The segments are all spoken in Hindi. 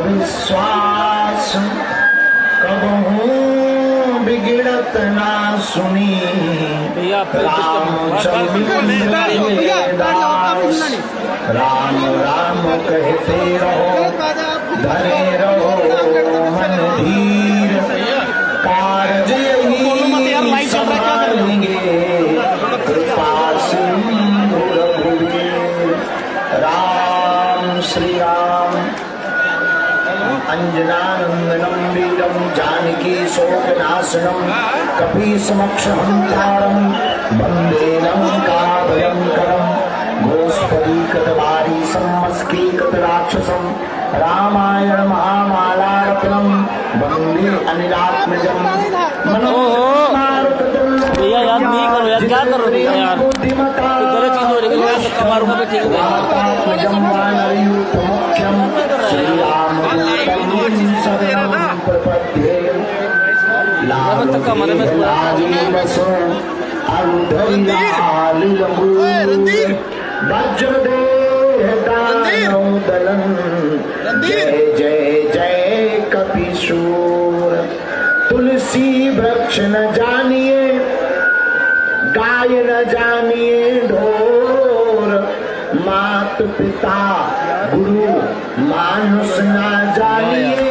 विश्वास कबहू बिगड़त ना सुनी राम राम कहते रहो धरे रहो मन धीर कार्य यही संभालेंगे कृपा सिंधु रघुवीर राम श्री राम अंजनानंदनम वीरम जानकी शोकनाशनम कपीसमक्षहंतारम वंदे लंकाभयंकरम गोस्फरीकृतवारी संमस्कीकृतराक्षसं रामायण महामालार्पणम वंदे अनिलात्मजं भैया यार नहीं करो यार, क्या कर रहे हो यार, गलत चीज हो रही है यार, सबका मारूंगा मैं, ठीक है जय जय जय कपीशूर तुलसी वृक्ष न जानिए गाय न जानिए ढोर मात पिता गुरु मानुष न जानिए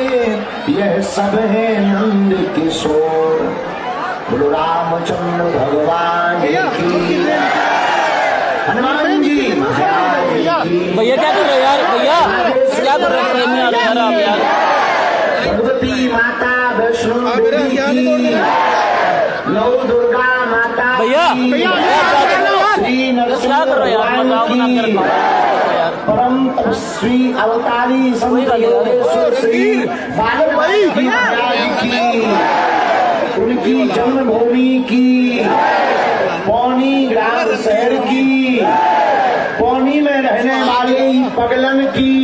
यह सब है नंद किशोर। बोलो रामचंद्र भगवान की, हनुमान जी महाराज की। भैया क्या कर रहे हो यार, भैया क्या कर रहे हो यार आप यार। भगवती माता वैष्णो देवी की, नौ दुर्गा माता भैया श्री नरसिंह भगवान की, परम तपस्वी अवतारी संत योगेश्वर श्री बालक जी महाराज की, उनकी जन्मभूमि की, पौनी ग्राम शहर की, पौनी में रहने वाले पगलन की,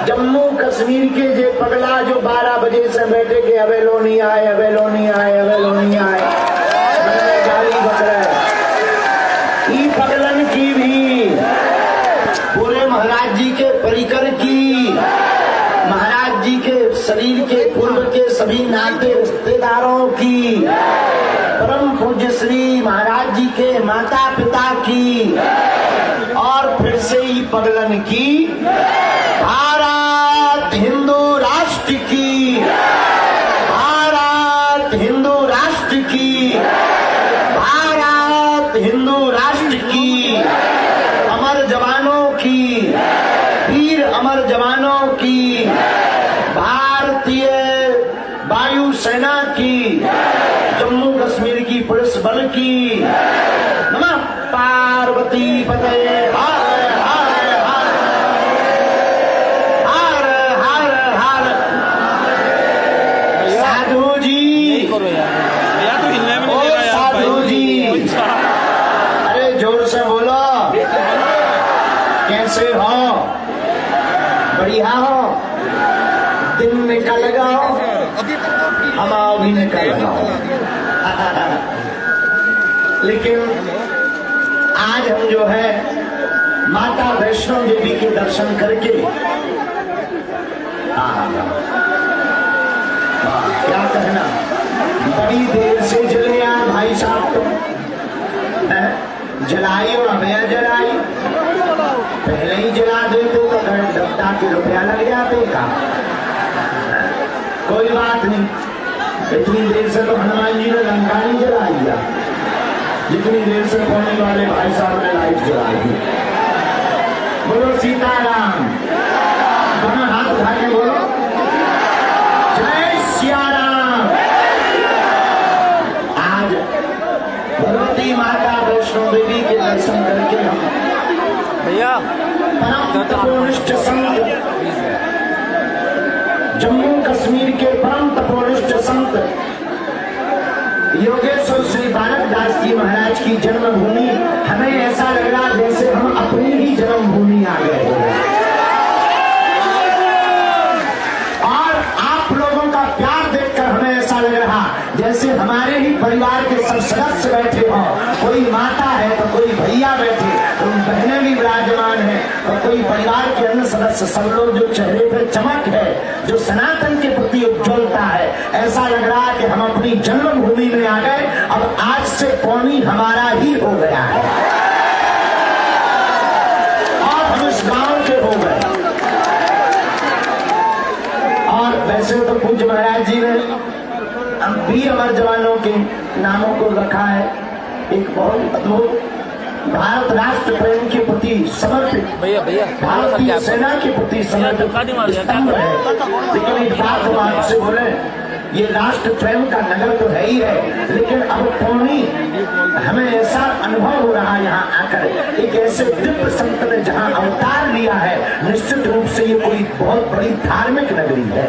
जम्मू कश्मीर के जे पगला जो 12 बजे से बैठे के हवेलो नहीं आए, हवेलो नहीं आए, हवेलो नहीं आए, गाड़ी पकड़े, ई पगलन की भी, पूरे महाराज जी के परिकर की, महाराज जी के शरीर के पूर्व के सभी नाते रिश्तेदारों की, परम पूज्य श्री महाराज जी के माता पिता की, और फिर से ही पगलन की, भारत हिंदू राष्ट्र की, भारत हिंदू राष्ट्र की, भारत हिंदू राष्ट्र की, अमर जवानों की, वीर अमर जवानों की, भारतीय वायु सेना की, जम्मू कश्मीर की पुलिस बल की, नमः पार्वती पते हर हर हर हर हर हर। साधु जी, ओ साधु जी, अरे जोर से बोलो, कैसे हो? बढ़िया हो? दिन निकल गया, हम भी निकल गए, लेकिन आज हम जो है माता वैष्णो देवी के दर्शन करके, क्या कहना, बड़ी देर से जले यार भाई साहब, तो जलाई और अभया जलाई, पहले ही जला देते तो डब्बा के रुपया लग जाते का। कोई बात नहीं, इतनी देर से तो हनुमान जी ने लंका नहीं जला दिया, जितनी देर से पहुंचने वाले भाई साहब ने लाइट जला दी। बोलो सीताराम, दोनों हाथ उठा के बोलो जय सियाराम। आज भगवती माता वैष्णो देवी के दर्शन करके हम भैया परम तपोनिष्ठ संत, जम्मू कश्मीर के परम तपोनिष्ठ संत योगेश्वर श्री बालक दास जी महाराज की जन्मभूमि, हमें ऐसा लग रहा जैसे हम अपनी ही जन्मभूमि आ गए, और आप लोगों का प्यार देखकर हमें ऐसा लग रहा जैसे हमारे ही परिवार के सब सदस्य बैठे हों, कोई माता है तो कोई भैया बैठे, तो बहनें भी विराजमान है, और कोई परिवार के अन्य सदस्य सब लोग जो चेहरे पे चमक है, जो सनातन के प्रति उज्ज्वलता है, ऐसा लग रहा है कि हम अपनी जन्मभूमि में आ गए। अब आज से पौनी हमारा ही हो गया है और हम इस गांव के हो गए। और वैसे तो पूज्य महाराज जी ने वीर अमर जवानों के नामों को रखा है। एक बहुत अद्भुत भारत राष्ट्र प्रेम के प्रति समर्पित, भारतीय सेना के प्रति समर्पित स्तंभ है। लेकिन एक बात हम आपसे बोले, ये राष्ट्र प्रेम का नगर तो है ही है, लेकिन अब पौनी हमें ऐसा अनुभव हो रहा है यहाँ आकर, एक ऐसे दिव्य संत ने जहाँ अवतार लिया है, निश्चित रूप से ये कोई बहुत बड़ी धार्मिक नगरी है।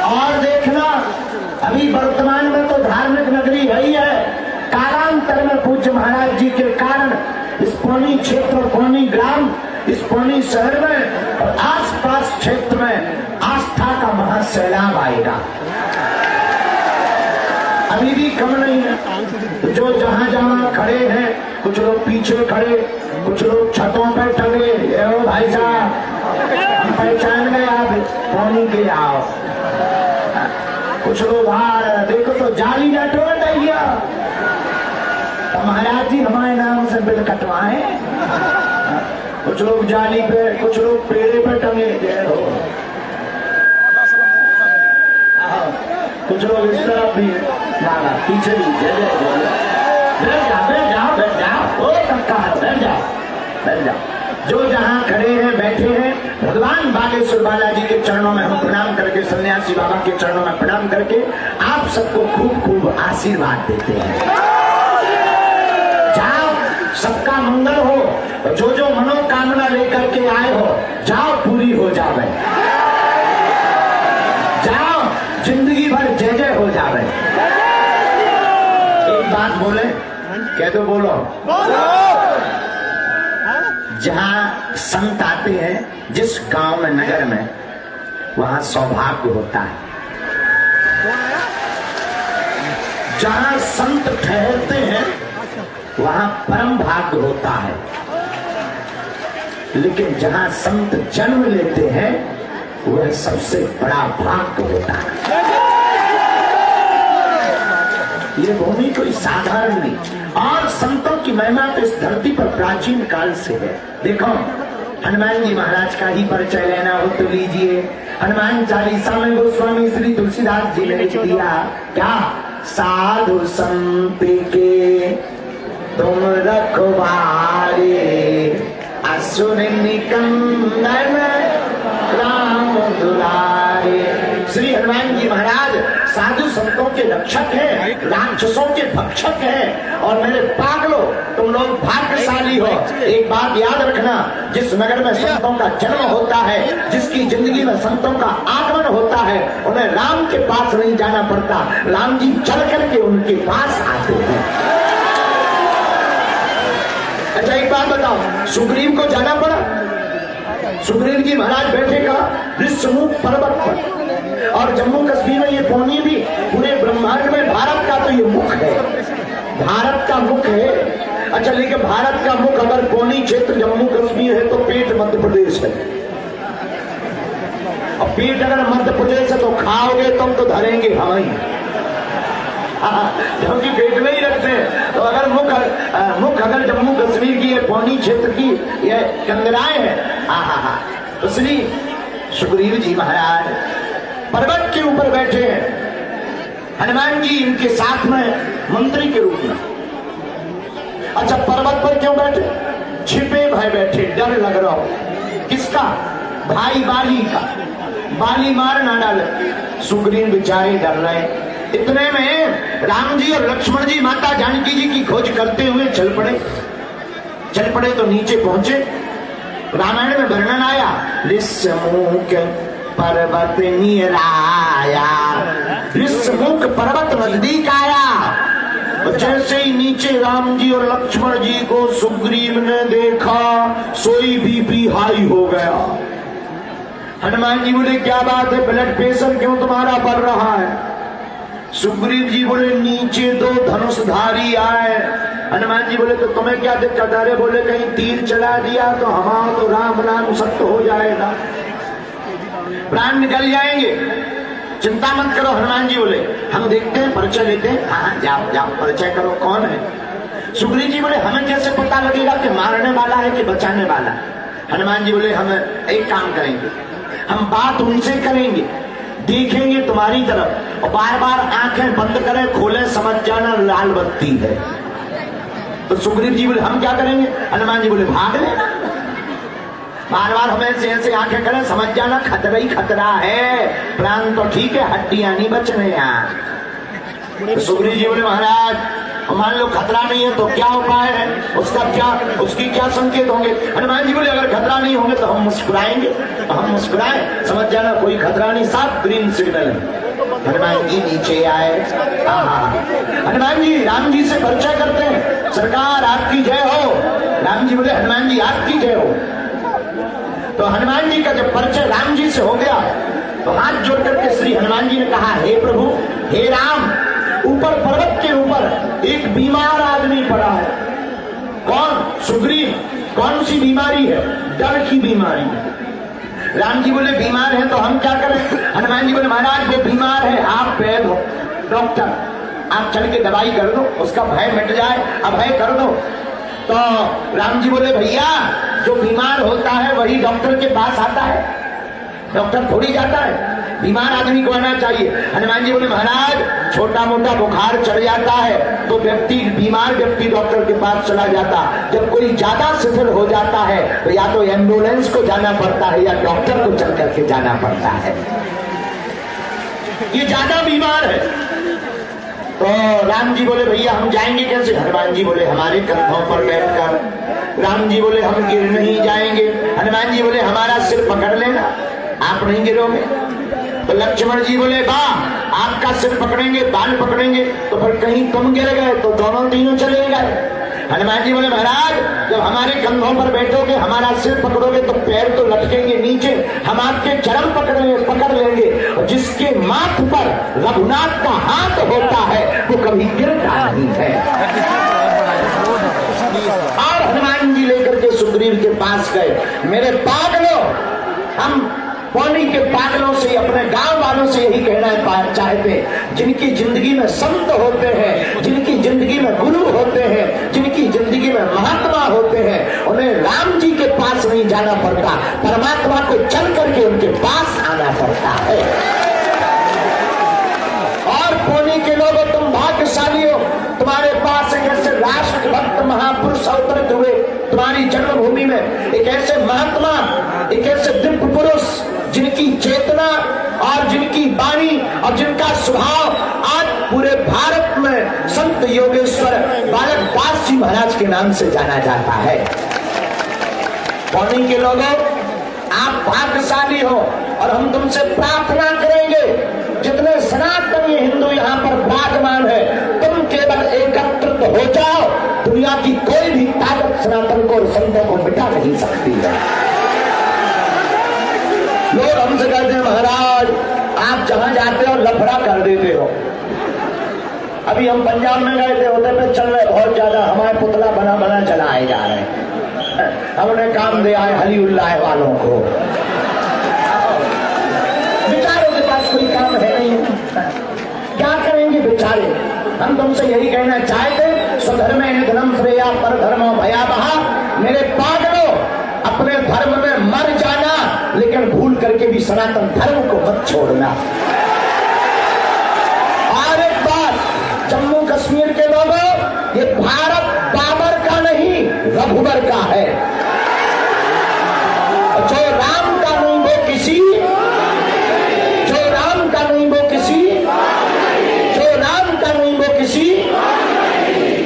और देखना, अभी वर्तमान में तो धार्मिक नगरी है ही है, कालांतर में पूज्य महाराज जी के कारण इस पौनी क्षेत्र, पौनी ग्राम, इस पौनी शहर में और आसपास क्षेत्र में आस्था का महासैलाब आएगा। अभी भी कम नहीं है। जो जहां जहां खड़े हैं, कुछ लोग पीछे खड़े, कुछ लोग छतों पर टंगे, ओ भाई साहब हम पहचान गए आप पौनी के आओ। कुछ लोग बाहर देखो तो जाली ना तोड़ दिया, तो महाराज जी हमारे नाम से बिल कटवाए। कुछ लोग जाली पे, कुछ लोग पेड़े पे टंगे, कुछ लोग इस तरफ भी, ना पीछे भी, जय जय जय, बैठ जाओ बैठ जाओ बैठ जाओ, ओ टक्का बैठ जाओ बैठ जाओ। जो जहां खड़े हैं, बैठे हैं, भगवान बागेश्वर बालाजी के चरणों में हम प्रणाम करके, सन्यासी बाबा के चरणों में प्रणाम करके आप सबको खूब खूब आशीर्वाद देते हैं। जाओ, सबका मंगल हो, जो जो मनोकामना लेकर के आए हो, जाओ पूरी हो जावे, जाओ जिंदगी भर जय जय हो जावे। एक बात बोले, कह दो, बोलो। जहां संत आते हैं, जिस गांव में, नगर में, वहां सौभाग्य होता है। जहां संत ठहरते हैं, वहां परम भाग्य होता है। लेकिन जहां संत जन्म लेते हैं, वह सबसे बड़ा भाग्य होता है। ये भूमि कोई साधारण नहीं। और संतों की महिमा तो इस धरती पर प्राचीन काल से है। देखो, हनुमान जी महाराज का ही परिचय लेना हो तो लीजिए। हनुमान चालीसा में गोस्वामी श्री तुलसीदास जी ने लिख दिया, क्या? साधु संत के तुम रखवारे, असुर निकंदन राम दुलारे। श्री हनुमान जी महाराज साधु संतों के रक्षक हैं, राक्षसों के भक्षक हैं। और मेरे पागलों, तुम लोग भाग्यशाली हो। एक बात याद रखना, जिस नगर में संतों का जन्म होता है, जिसकी जिंदगी में संतों का आगमन होता है, उन्हें राम के पास नहीं जाना पड़ता, राम जी चल करके उनके पास आते हैं। अच्छा एक बात बताओ, सुग्रीव को जाना पड़ा? सुग्रीव जी महाराज बैठे का ऋषमुख पर्वत पर, और जम्मू कश्मीर में ये पौनी भी पूरे ब्रह्मांड में भारत का तो ये मुख है, भारत का मुख है। अच्छा, लेकिन भारत का मुख अगर पौनी क्षेत्र जम्मू कश्मीर है तो पेट मध्य प्रदेश है। और पेट अगर मध्य प्रदेश है तो खाओगे तुम तो धरेंगे हम ही, क्योंकि पेट में ही रखते हैं। तो अगर मुख अगर जम्मू कश्मीर की, पौनी क्षेत्र की ये कंगराएं हैं, तो श्री सुग्रीव जी महाराज पर्वत के ऊपर बैठे हैं, हनुमान जी इनके साथ में मंत्री के रूप में। अच्छा, पर्वत पर क्यों बैठे? छिपे भय बैठे, डर लग रहा हो। किसका? भाई बाली का। बाली मार ना डाले, सुग्रीव बेचारे डर रहे। इतने में राम जी और लक्ष्मण जी माता जानकी जी की खोज करते हुए चल पड़े तो नीचे पहुंचे। रामायण में वर्णन आया, ऋषमुख पर्वत नीराया, ऋषमुख पर्वत नजदीक आया। जैसे ही नीचे राम जी और लक्ष्मण जी को सुग्रीव ने देखा, सोई बीपी हाई हो गया। हनुमान जी बोले, क्या बात है, ब्लड प्रेशर क्यों तुम्हारा बढ़ रहा है? सुग्रीव जी बोले नीचे दो धनुषधारी आए। हनुमान जी बोले तो तुम्हें क्या दिक्कत है? बोले कहीं तीर चला दिया तो हमारा तो राम नाम सत्य हो जाएगा, प्राण निकल जाएंगे, चिंता मत करो। हनुमान जी बोले हम देखते हैं, परिचय लेते हैं। हाँ जाओ जाओ, परिचय करो, कौन है? सुग्रीव जी बोले हमें कैसे पता लगेगा कि मारने वाला है कि बचाने वाला? हनुमान जी बोले हम एक काम करेंगे, हम बात उनसे करेंगे, देखेंगे तुम्हारी तरफ और बार बार आंखें बंद करें खोलें, समझ जाना लाल बत्ती है। तो सुग्रीव जी बोले हम क्या करेंगे? हनुमान जी बोले भाग लेना, बार बार हमें ऐसे आंखें करें, समझ जाना खतरा ही खतरा है, प्राण तो ठीक है, हड्डियां नहीं बच रहे हैं। सुग्रीव जी बोले महाराज मान लो खतरा नहीं है तो क्या उपाय है, उसकी क्या संकेत होंगे? हनुमान जी बोले अगर खतरा नहीं होंगे तो हम मुस्कुराएंगे, तो हम मुस्कुराएं, समझ जाना कोई खतरा नहीं, साफ ग्रीन सिग्नल है। हनुमान जी नीचे आए। हनुमान जी राम जी से परिचय करते हैं, सरकार आपकी जय हो। राम जी बोले हनुमान जी आपकी जय हो। तो हनुमान जी का जब परिचय राम जी से हो गया तो हाथ जोड़ करके श्री हनुमान जी ने कहा हे प्रभु, हे राम, ऊपर पर्वत के ऊपर एक बीमार आदमी पड़ा है। कौन? सुग्रीव। कौन सी बीमारी है? डर की बीमारी है। राम जी बोले बीमार है तो हम क्या करें? हनुमान जी बोले महाराज वो बीमार है, आप वैद्य हो, डॉक्टर, आप चल के दवाई कर दो, उसका भय मिट जाए, अभय कर दो। तो राम जी बोले भैया जो बीमार होता है वही डॉक्टर के पास आता है, डॉक्टर थोड़ी जाता है, बीमार आदमी को आना चाहिए। हनुमान जी बोले महाराज छोटा मोटा बुखार चढ़ जाता है तो बीमार व्यक्ति डॉक्टर के पास चला जाता, जब कोई ज्यादा शिथिल हो जाता है तो या तो एम्बुलेंस को जाना पड़ता है या डॉक्टर को चल करके जाना पड़ता है, ये ज्यादा बीमार है। तो राम जी बोले भैया हम जाएंगे कैसे? हनुमान जी बोले हमारे कंधों पर बैठकर। राम जी बोले हम गिर नहीं जाएंगे। हनुमान जी बोले हमारा सिर पकड़ लेना, आप नहीं गिरोगे। तो लक्ष्मण जी बोले वाह, आपका सिर पकड़ेंगे, बाल पकड़ेंगे तो फिर कहीं तुम गिर गए तो दोनों तीनों चले गए। हनुमान जी बोले महाराज जब हमारे कंधों पर बैठोगे, हमारा सिर पकड़ोगे तो पैर तो लटकेंगे नीचे, हम आपके चरण पकड़ लेंगे, और जिसके माथ पर रघुनाथ का हाथ होता है वो कभी गिरता नहीं है। और हनुमान जी लेकर के सुग्रीव के पास गए। मेरे पागलों, हम पौनी के पागलों से, अपने गांव वालों से यही कहना चाहते, जिनकी जिंदगी में संत होते हैं, जिनकी जिंदगी में गुरु होते हैं, जिनकी जिंदगी में महात्मा होते हैं, उन्हें राम जी के पास नहीं जाना पड़ता, परमात्मा को चल करके उनके पास आना पड़ता है। और पौनी के लोगों तुम भाग्यशाली हो, तुम्हारे पास एक ऐसे राष्ट्रभक्त महापुरुष अवतरित हुए तुम्हारी जन्मभूमि में, एक ऐसे महात्मा, एक ऐसे दिव्य पुरुष जिनकी चेतना और जिनकी वाणी और जिनका स्वभाव आज पूरे भारत में संत योगेश्वर बालक दास जी महाराज के नाम से जाना जाता है। पौनी के लोगों आप भाग्यशाली हो और हम तुमसे प्रार्थना करेंगे, जितने सनातनी हिंदू यहाँ पर विराजमान है, तुम केवल एकत्रित हो जाओ, दुनिया की कोई भी ताकत सनातन को और संतों को मिटा नहीं सकती है। लोग हमसे कहते हैं महाराज आप जहां जाते हो लफड़ा कर देते हो। अभी हम पंजाब में गए थे, होते पे चल रहे बहुत ज्यादा, हमारे पुतला बना चलाए जा रहे हैं, हमने काम दिया है हलीउल्लाह वालों को। बेचारों के पास कोई काम है नहीं, क्या करेंगे बेचारे। हम तुमसे यही कहना चाहते, स्वधर्मे निधनम श्रेया पर धर्मो भयावहा। मेरे पागलों अपने धर्म में मर जाना, लेकिन भूल करके भी सनातन धर्म को मत छोड़ना। और एक बात, जम्मू कश्मीर के लोगों, ये भारत बाबर का नहीं रघुबर का है। जो राम का नहीं वो किसी, जो राम का नहीं वो किसी, जो राम का नहीं वो किसी।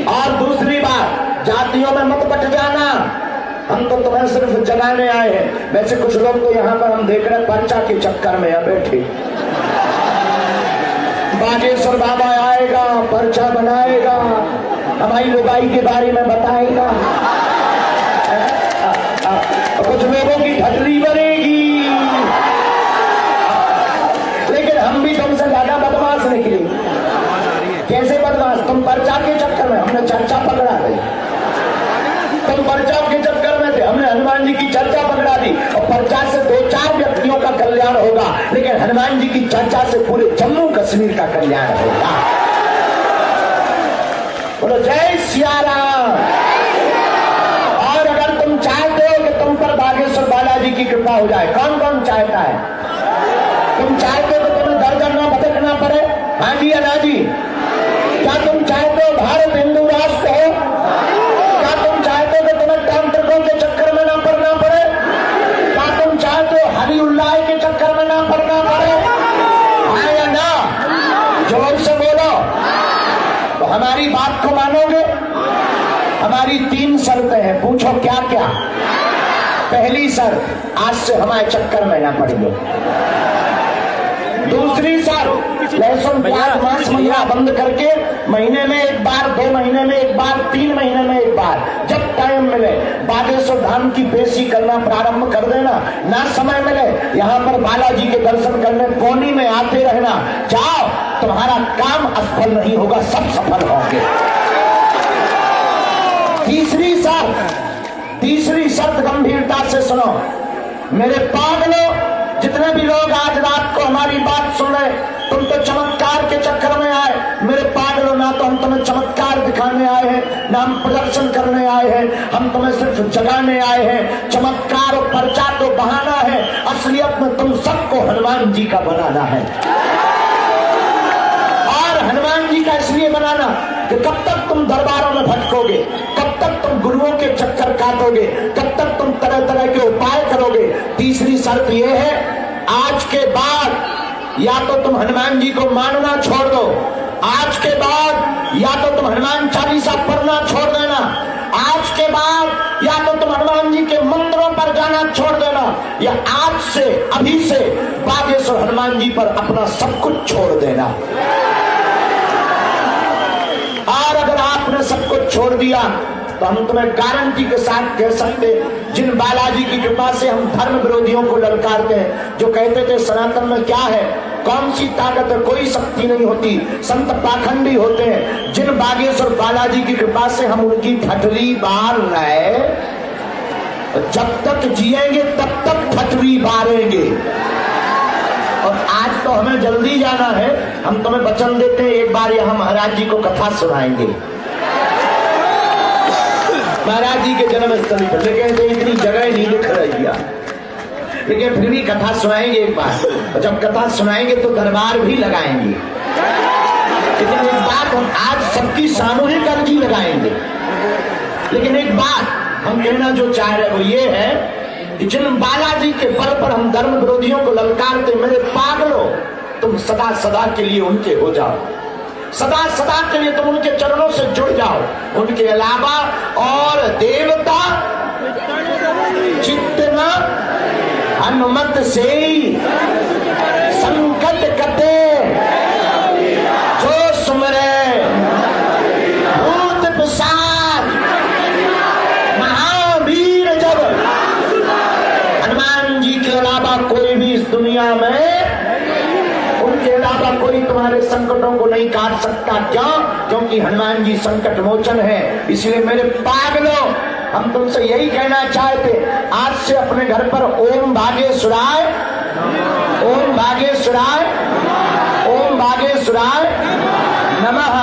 और दूसरी बात, जातियों में मत बट जाना, हम तो तुम्हें सिर्फ जगाने आए हैं। वैसे कुछ लोग तो यहाँ पर हम देख रहे हैं पर्चा के चक्कर में बैठे, बागेश्वर बाबा आएगा, पर्चा बनाएगा, हमारी लुगाई के बारे में बताएगा, कुछ लोगों की ढटली बनेगी, लेकिन हम भी तुमसे ज्यादा बदमाश निकले। लेकिन हनुमान जी की चर्चा से पूरे जम्मू कश्मीर का कल्याण होगा। बोलो जय सिया राम। और अगर तुम चाहते हो कि तुम पर बागेश्वर बालाजी की कृपा हो जाए, कौन कौन चाहता है? तुम चाहते हो कि तुम्हें दर दर ना भटकना पड़े? हाँ जी या ना जी? क्या तुम चाहते हो भारत हिंदू राष्ट्र हो? क्या तुम चाहते हो कि तुम्हें तांत्रिकों के चक्कर में ना पड़ना पड़े? क्या तुम चाहते हो हरी उल्लाह के चक्कर में ना पड़ना पड़े? हाँ या ना? जोर से बोलो। तो हमारी बात को मानोगे? हमारी 3 शर्तें हैं, पूछो क्या क्या? पहली शर्त, आज से हमारे चक्कर में ना पड़िए। दूसरी शर्त, लहसुन प्याज मांस मंगना बंद करके महीने में एक बार, 2 महीने में एक बार, 3 महीने में एक बार, जब टाइम मिले बागेश्वर धाम की पेशी करना प्रारंभ कर देना। ना समय मिले यहाँ पर बालाजी के दर्शन करने पौनी में आते रहना। जाओ, तुम्हारा काम असफल नहीं होगा, सब सफल होंगे। तीसरी शर्त गंभीरता से सुनो मेरे पागलों। जितने भी लोग आज रात को हमारी बात सुन रहे, तुम तो चमत्कार के चक्कर में आए। मेरे पागलों, ना तो हम तुम्हें चमत्कार दिखाने आए हैं, ना हम प्रदर्शन करने आए हैं। हम तुम्हें सिर्फ जगाने आए हैं। चमत्कार और पर्चा तो बहाना है, असलियत में तुम सबको हनुमान जी का बनाना है। और हनुमान जी का इसलिए बनाना कि कब तक तुम दरबारों में भटकोगे, कब तक तुम गुरुओं के चक्कर काटोगे, कब तक तुम तरह तरह के उपाय करोगे। तीसरी शर्त यह है, आज के बाद या तो तुम हनुमान जी को मानना छोड़ दो, आज के बाद या तो तुम हनुमान चालीसा पढ़ना छोड़ देना, आज के बाद या तो तुम हनुमान जी के मंदिरों पर जाना छोड़ देना, या आज से, अभी से बागेश्वर हनुमान जी पर अपना सब कुछ छोड़ देना। और अगर आपने सब कुछ छोड़ दिया तो हम तुम्हें गारंटी के साथ कह सकते, जिन बालाजी की कृपा से हम धर्म विरोधियों को ललकारते हैं, जो कहते थे सनातन में क्या है, कौन सी ताकत है, कोई शक्ति नहीं होती, संत पाखंडी होते हैं, जिन बागेश्वर बालाजी की कृपा से हम उनकी ठटरी बार रहे, जब तक जिएंगे तब तक ठटरी बारेंगे। और आज तो हमें जल्दी जाना है, हम तुम्हें वचन देते हैं, एक बार यहाँ महाराज जी को कथा सुनाएंगे, महाराज जी के जन्म स्थली पर। लेकिन इतनी जगह नहीं दिख रही है, लेकिन फिर भी कथा सुनाएंगे एक बार। और जब कथा सुनाएंगे तो दरबार भी लगाएंगे। लेकिन एक बात हम आज सबकी सामूहिक अर्जी लगाएंगे। लेकिन एक बात हम कहना जो चाह रहे वो ये है कि जिन बालाजी के बल पर हम धर्म विरोधियों को ललकारते, मेरे पागलों, तुम सदा सदा के लिए उनके हो जाओ, सदा सदा के लिए तुम उनके चरणों से जुड़ जाओ। उनके अलावा और देवता चित्तना हनुमत से संकट कटे जो सुमरे भूत पिशाच महावीर। जब हनुमान जी के अलावा कोई भी इस दुनिया में, उनके अलावा कोई तुम्हारे संकटों को नहीं काट सकता। क्यों? क्योंकि हनुमान जी संकट मोचन है। इसलिए मेरे पागलों, हम तुमसे यही कहना चाहते, आज से अपने घर पर ओम भागेश्वराय, ओम भागेश्वराय, ओम भागेश्वराय नमः,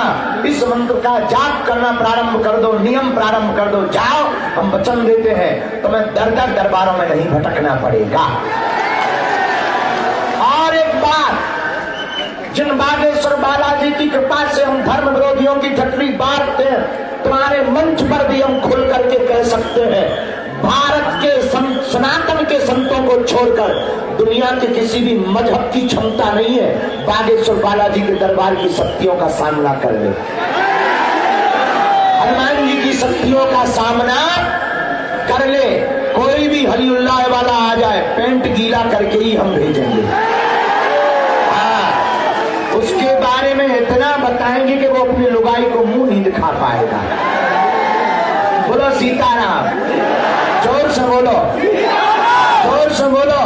इस मंत्र का जाप करना प्रारंभ कर दो, नियम प्रारंभ कर दो। जाओ, हम वचन देते हैं तुम्हें दर दर दरबारों में नहीं भटकना पड़ेगा। और एक बात, जिन बागेश्वर बालाजी की कृपा से हम धर्म विरोधियों की ठटरी बांटते हैं, तुम्हारे मंच पर भी हम खुल करके कह सकते हैं, भारत के सनातन के संतों को छोड़कर दुनिया के किसी भी मजहब की क्षमता नहीं है बागेश्वर बालाजी के दरबार की शक्तियों का सामना कर ले। हनुमान जी की शक्तियों का सामना कर ले। कोई भी हलीउल्लाह वाला आ जाए, पेंट गीला करके ही हम भेजेंगे। उसके बारे में इतना बताएंगे कि वो अपनी लुगाई को मुंह नहीं दिखा पाएगा। बोलो सीताराम, जोर से बोलो, जोर से बोलो।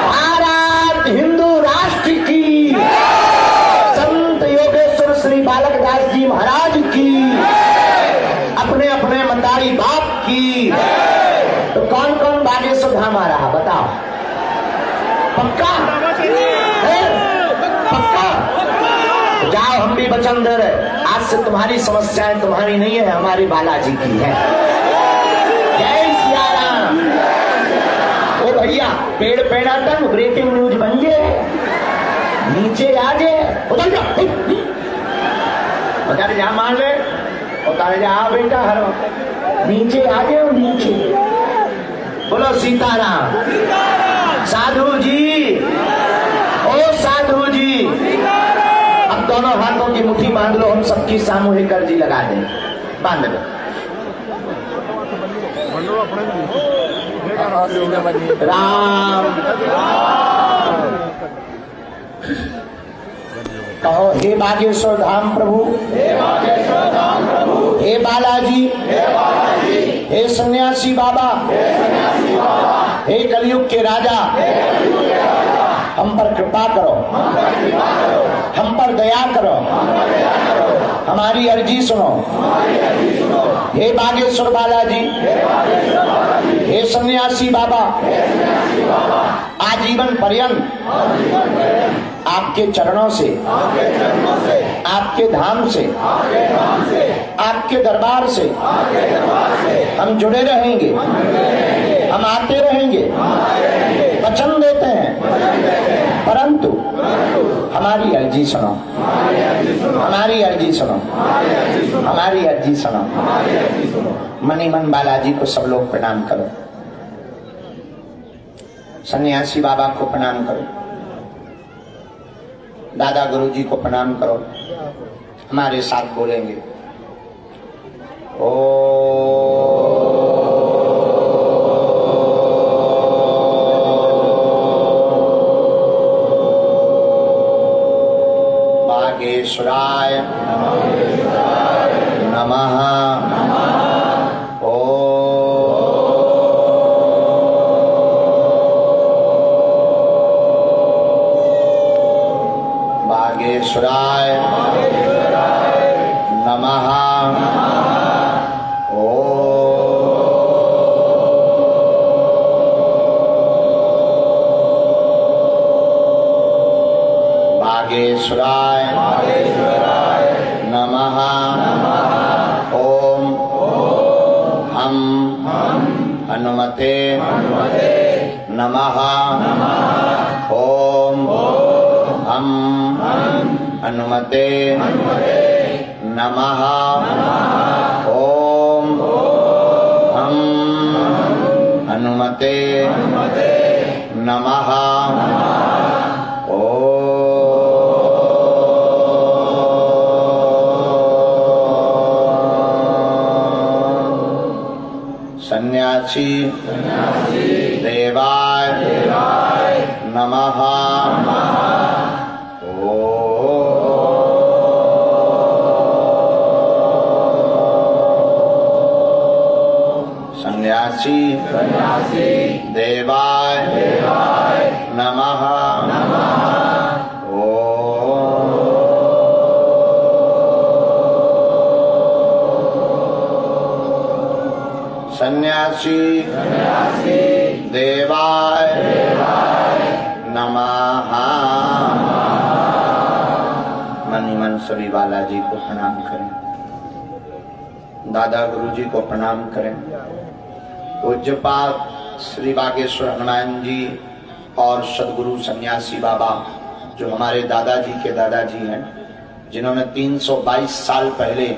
भारत हिंदू राष्ट्र की, संत योगेश्वर श्री बालक दास जी महाराज की, अपने अपने मतारी बाप की। तो कौन कौन बागेश्वर धाम आ रहा बताओ? पक्का है? पक्का? जाओ, हम भी वचन दे रहे, आज से तुम्हारी समस्याएं तुम्हारी नहीं है, हमारे बालाजी की है। जय सिया राम। ओ भैया, पेड़ पेड़ाटन ब्रेकिंग न्यूज बन जाए, नीचे आ जाए, उधर जा, उधर जा, मान ले, उधर जा बेटा, हर नीचे आ जाओ, नीचे। बोलो सीताराम। साधु जी, ओ साधु जी, अब दोनों हाथों की मुट्ठी बांध लो, हम सबकी सामूहिक अर्जी लगा दें। बांध लो। राम कहो, हे बागेश्वर धाम प्रभु, हे बालाजी, हे सन्यासी बाबा, हे कलयुग के राजा, हम पर कृपा करो, हम पर दया करो, हमारी अर्जी सुनो। हे बागेश्वर बालाजी, हे सन्यासी बाबा, आजीवन पर्यंत आपके चरणों से, आपके धाम से, आपके दरबार से हम जुड़े रहेंगे, हम आते रहेंगे, वचन देते हैं, परंतु हमारी अर्जी सुनो, हमारी अर्जी सुनो, हमारी अर्जी सुनो। मनी मन बालाजी को सब लोग प्रणाम करो, सन्यासी बाबा को प्रणाम करो, दादा गुरुजी को प्रणाम करो। हमारे साथ बोलेंगे, ओ बागेश्वराय नमः। बागेश्वराय नमः। बागेश्वराय नमः। ओम हम हनुमते नमः। ओम हम हनुमते नमः। ओम हम हनुमते नमः। सन्यासी देवाय नमः। सन्यासी देवाय नमः। सन्यासी देवाय नमः। मन ही मन सभी बालाजी को प्रणाम करें, दादा गुरुजी को प्रणाम करें। पूज्यपाद श्री बागेश्वर हनुमान जी और सदगुरु सन्यासी बाबा, जो हमारे दादाजी के दादाजी हैं, जिन्होंने 322 साल पहले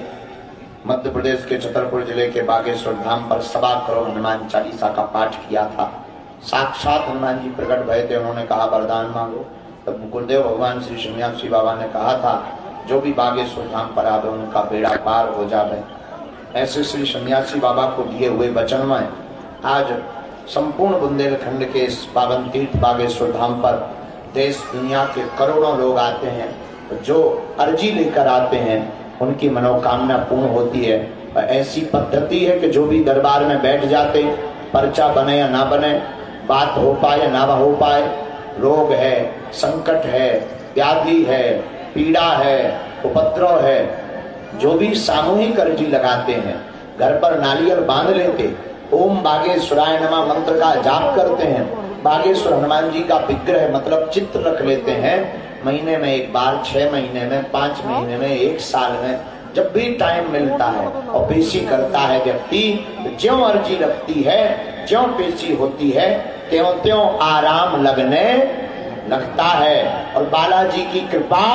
मध्य प्रदेश के छतरपुर जिले के बागेश्वर धाम पर 1.25 करोड़ हनुमान चालीसा का पाठ किया था। साक्षात हनुमान जी प्रकट भए थे, उन्होंने कहा वरदान मांगो। तब गुरुदेव भगवान श्री सन्यासी बाबा ने कहा था, जो भी बागेश्वर धाम पर आवे उनका बेड़ा पार हो जावे। ऐसे श्री सन्यासी बाबा को दिए हुए वचन में आज संपूर्ण बुंदेलखंड के इस पावन तीर्थ बागेश्वर धाम पर देश दुनिया के करोड़ों लोग आते हैं। जो अर्जी लेकर आते हैं उनकी मनोकामना पूर्ण होती है। ऐसी पद्धति है कि जो भी दरबार में बैठ जाते, पर्चा बने या ना बने, बात हो पाए या ना हो पाए, रोग है, संकट है, व्याधि है, पीड़ा है, उपद्रव है, जो भी सामूहिक अर्जी लगाते हैं, घर पर नारियल बांध लेते, ओम बागेश्वराय नमः मंत्र का जाप करते हैं, बागेश्वर हनुमान जी का विग्रह मतलब चित्र रख लेते हैं, महीने में एक बार, 6 महीने में, 5 महीने में, 1 साल में, जब भी टाइम मिलता है और पेशी करता है व्यक्ति, ज्यों अर्जी लगती है, ज्यों पेशी होती है, त्यों त्यों आराम लगने लगता है और बालाजी की कृपा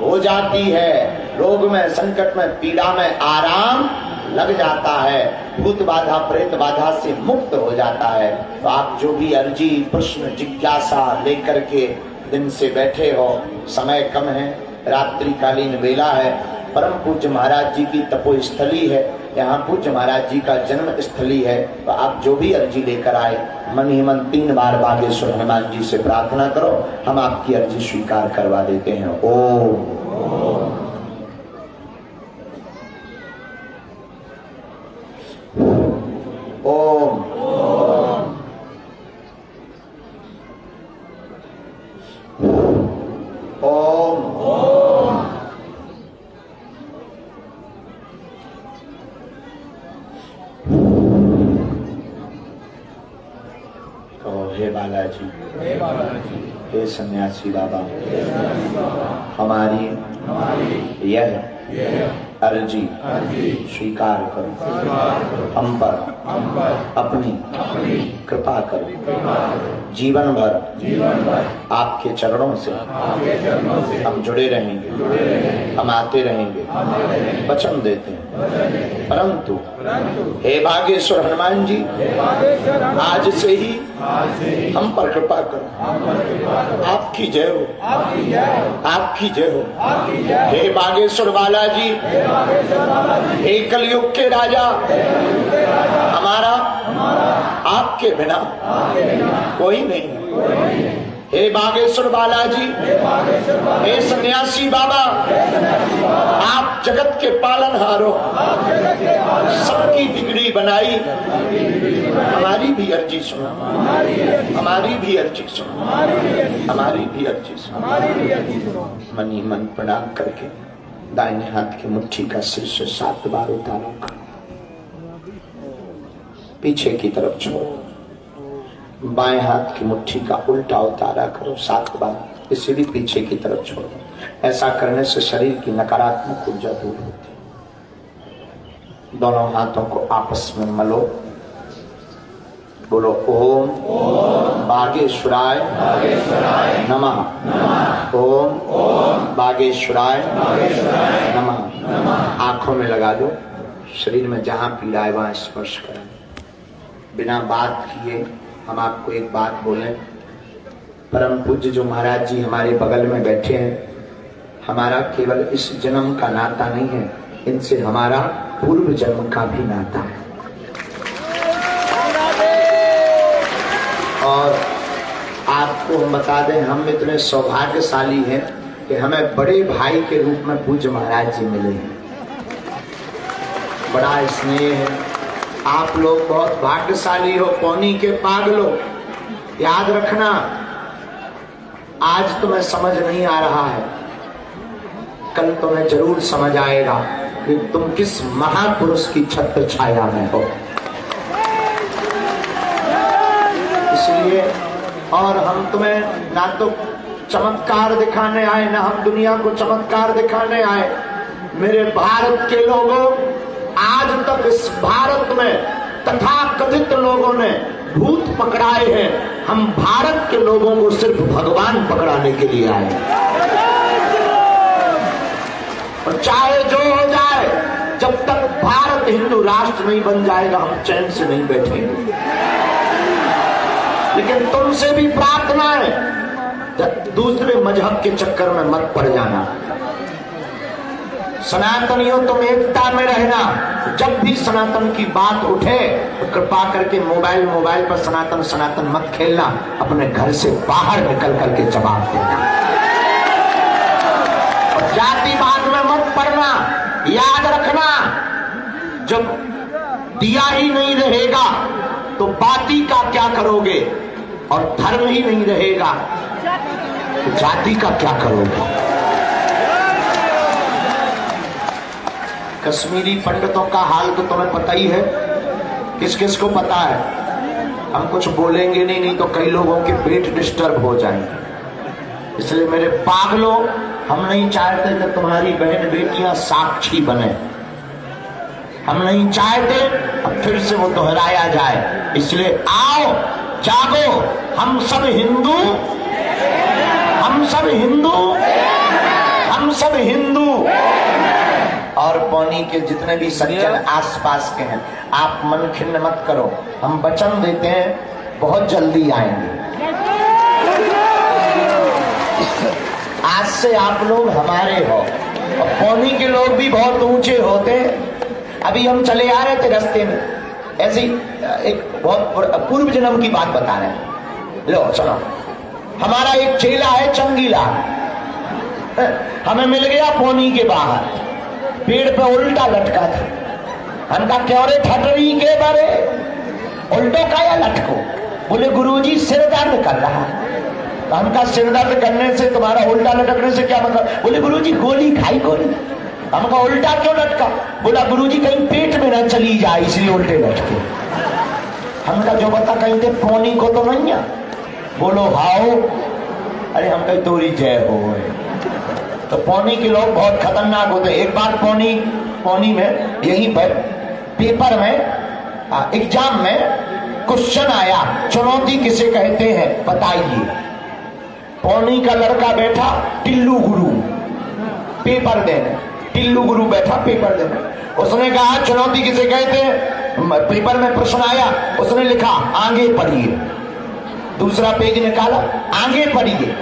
हो जाती है। रोग में, संकट में, पीड़ा में आराम लग जाता है, भूत बाधा प्रेत बाधा से मुक्त हो जाता है। तो आप जो भी अर्जी, प्रश्न, जिज्ञासा लेकर के दिन से बैठे हो, समय कम है, रात्रिकालीन वेला है, परम पूज्य महाराज जी की तपोस्थली है, यहाँ पूज्य महाराज जी का जन्म स्थली है, तो आप जो भी अर्जी लेकर आए, मन ही मन 3 बार बागेश्वर हनुमान जी से प्रार्थना करो, हम आपकी अर्जी स्वीकार करवा देते हैं। ओम ओम हे बालाजी, हे सन्यासी बाबा, हमारी यह अर्जी स्वीकार करो, हम पर अपनी कृपा करो, जीवन भर आपके चरणों से हम जुड़े रहेंगे, हम आते रहेंगे, वचन देते हैं। परंतु हे बागेश्वर हनुमान जी, आज से ही हम पर कृपा करो, आपकी जय हो, आपकी जय हो। हे बागेश्वर बालाजी, हे कलयुग के राजा, हमारा आपके बिना कोई नहीं। हे बागेश्वर बालाजी, हे सन्यासी बाबा, आप जगत के पालनहार हो, सबकी बिगड़ी बनाई, हमारी भी अर्जी सुनो, हमारी भी अर्जी सुनो, हमारी भी अर्जी सुनो। मन ही मन प्रणाम करके दाहिने हाथ की मुट्ठी का शीर्ष 7 बार उतारो, पीछे की तरफ छोड़ो, बाएं हाथ की मुट्ठी का उल्टा उतारा करो 7 बार, इसे भी पीछे की तरफ छोड़ो। ऐसा करने से शरीर की नकारात्मक ऊर्जा दूर होती है। दोनों हाथों को आपस में मलो, बोलो ओम बागेश्वराय नमः, ओम बागेश्वराय नमः। आंखों में लगा दो, शरीर में जहां पीड़ा है वहां स्पर्श करें। बिना बात किए हम आपको एक बात बोलें, परम पूज्य जो महाराज जी हमारे बगल में बैठे हैं, हमारा केवल इस जन्म का नाता नहीं है, इनसे हमारा पूर्व जन्म का भी नाता है। और आपको हम बता दें, हम इतने सौभाग्यशाली हैं कि हमें बड़े भाई के रूप में पूज्य महाराज जी मिले हैं। बड़ा स्नेह है। आप लोग बहुत भाग्यशाली हो, पौनी के पागलो। याद रखना, आज तुम्हें समझ नहीं आ रहा है, कल तुम्हें जरूर समझ आएगा कि तुम किस महापुरुष की छत्र छाया में हो। इसलिए, और हम तुम्हें ना तो चमत्कार दिखाने आए, ना हम दुनिया को चमत्कार दिखाने आए। मेरे भारत के लोगों, आज तक इस भारत में तथाकथित लोगों ने भूत पकड़ाए हैं, हम भारत के लोगों को सिर्फ भगवान पकड़ाने के लिए आए। और चाहे जो हो जाए, जब तक भारत हिंदू राष्ट्र नहीं बन जाएगा, हम चैन से नहीं बैठेंगे। लेकिन तुमसे भी प्रार्थना है, दूसरे मजहब के चक्कर में मत पड़ जाना। सनातनियों, तुम एकता में रहना। जब भी सनातन की बात उठे तो कृपा करके मोबाइल पर सनातन सनातन मत खेलना, अपने घर से बाहर निकल करके जवाब देना। और जातिवाद में मत पड़ना। याद रखना, जब दिया ही नहीं रहेगा तो बाती का क्या करोगे, और धर्म ही नहीं रहेगा तो जाति का क्या करोगे। कश्मीरी पंडितों का हाल तो तुम्हें पता ही है। किस किस को पता है? हम कुछ बोलेंगे नहीं तो कई लोगों के पेट डिस्टर्ब हो जाएंगे। इसलिए मेरे पागलों, हम नहीं चाहते कि तुम्हारी बहन बेटियां साक्षी बने। हम नहीं चाहते अब फिर से वो दोहराया जाए। इसलिए आओ, जागो, हम सब हिंदू, हम सब हिंदू, हम सब हिंदू। और पौनी के जितने भी सज्जन आसपास के हैं, आप मन खिन्न मत करो। हम वचन देते हैं बहुत जल्दी आएंगे। आज से आप लोग हमारे हो। और पौनी के लोग भी बहुत ऊंचे होते हैं। अभी हम चले आ रहे थे रास्ते में, ऐसी एक बहुत पूर्व जन्म की बात बता रहे हैं। लो सुनो, हमारा एक चेला है चंगीला, हमें मिल गया पौनी के बाहर, पेड़ पे उल्टा लटका था। हमका क्यों रे ठटरी के बारे उल्टो का या लटको? बोले गुरुजी सिर दर्द कर रहा है। हमका सिर दर्द करने से, तुम्हारा उल्टा लटकने से क्या मतलब? बोले गुरुजी गोली खाई गोली। हमका उल्टा क्यों लटका? बोला गुरुजी कहीं पेट में ना चली जाए इसलिए उल्टे लटके। हमका जो बता कहीं थे पौनी को तो नहीं है। बोलो हाओ, अरे हम कहीं तोरी जय हो। तो पौनी के लोग बहुत खतरनाक होते हैं। एक बार पौनी में यहीं पर पेपर में एग्जाम में क्वेश्चन आया, चुनौती किसे कहते हैं बताइए। पौनी का लड़का बैठा टिल्लू गुरु पेपर देने, टिल्लू गुरु बैठा पेपर देने। उसने कहा चुनौती किसे कहते हैं? पेपर में प्रश्न आया, उसने लिखा आगे पढ़िए। दूसरा पेज निकाला, आगे पढ़िए।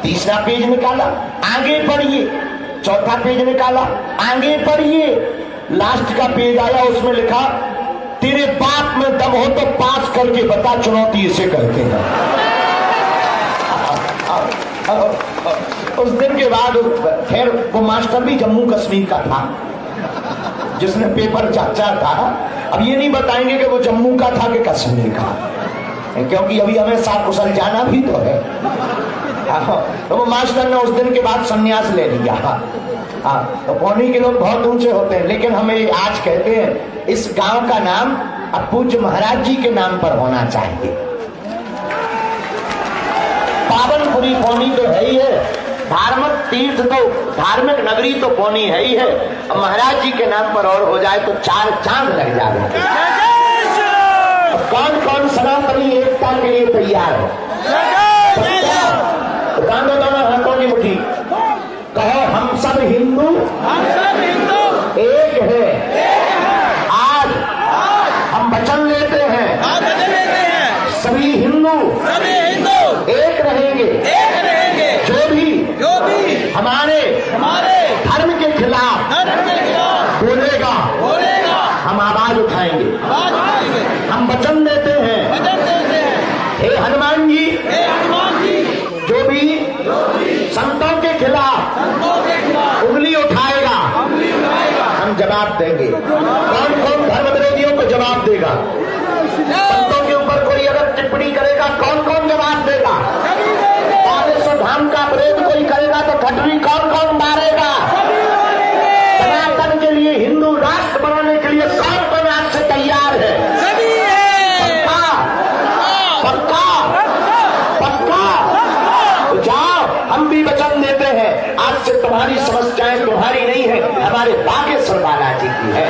तीसरा पेज निकाला, आगे पढ़िए। चौथा पेज निकाला, आगे पढ़िए। लास्ट का पेज आया, उसमें लिखा तेरे बाप में दम हो तो पास करके बता चुनौती इसे कहते हैं। उस दिन के बाद खैर वो मास्टर भी जम्मू कश्मीर का था जिसने पेपर जांचा था। अब ये नहीं बताएंगे कि वो जम्मू का था कि कश्मीर का, क्योंकि अभी हमें साकुशल जाना भी तो है। तो वो मास्टर ने उस दिन के बाद संन्यास ले लिया। तो पौनी के लोग बहुत ऊंचे होते हैं, लेकिन हमें आज कहते हैं इस गांव का नाम अब पूज्य महाराज जी के नाम पर होना चाहिए। पावनपुरी पौनी तो है ही है, धार्मिक तीर्थ तो, धार्मिक नगरी तो पौनी है ही है। अब महाराज जी के नाम पर और हो जाए तो 4 चांद लग जाएंगे। कौन कौन सनातनी एकता के लिए तैयार है? बांधो दोनों हाथों की मुट्ठी, कहो हम सब हिंदू, एक है। आज हम वचन लेते हैं सभी हिंदू एक रहेंगे। जो भी हमारे धर्म के खिलाफ बोलेगा हम आवाज उठाएंगे। हम वचन देते हैं हे हनुमान जी, जो भी संतों के खिलाफ उंगली उठाएगा हम जवाब देंगे। कौन कौन धर्म विरोधियों को जवाब देगा? संतों के ऊपर कोई अगर टिप्पणी करेगा कौन कौन जवाब देगा? बागेश्वर धाम का विरोध कोई करेगा तो खटरी कौन कौन मारेगा? सनातन के लिए, हिंदू राष्ट्र बनाने के लिए कौन कौन आज से तैयार है? पक्का पक्का। तो जाओ, हम भी वचन देते हैं आज से तुम्हारी समस्याएं तुम्हारी नहीं है, हमारे बागेश्वर बालाजी की है।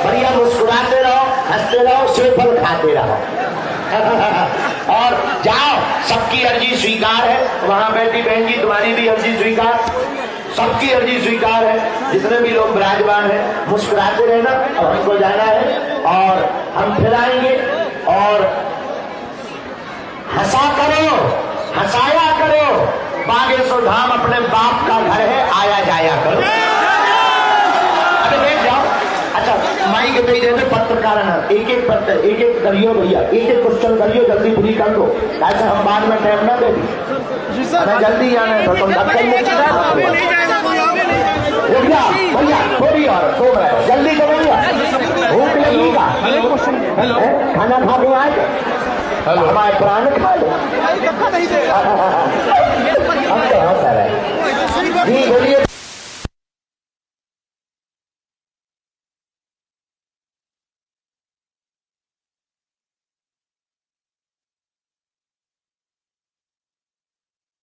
बढ़िया मुस्कुराते रहो, हंसते रहो, सेवफल खाते रहो। और जाओ, सबकी अर्जी स्वीकार है। वहां बैठी बहन जी तुम्हारी भी अर्जी स्वीकार, सबकी अर्जी स्वीकार है। जितने भी लोग विराजमान हैं मुस्कुराते रहना। और हमको जाना है और हम फिर आएंगे। और हंसा करो, हंसाया करो। बागेश्वर धाम अपने बाप का घर है, आया जाया करो। अरे बैठ जाओ। अच्छा माइक दे देते पत्रकार ना, एक एक पत्र, एक एक करियो भैया, एक एक क्वेश्चन करियो, जल्दी पूरी कर दो, ऐसे हम बाद में टाइम ना दे दी। हमें जल्दी जाना है तो तुम भैया भैया थोड़ी और 2 मिनट जल्दी करो भैया, भूख लगेगा। खाना खा के आए हमारे प्राण खा लो। हम तो हंस रहे जी, बोलिए।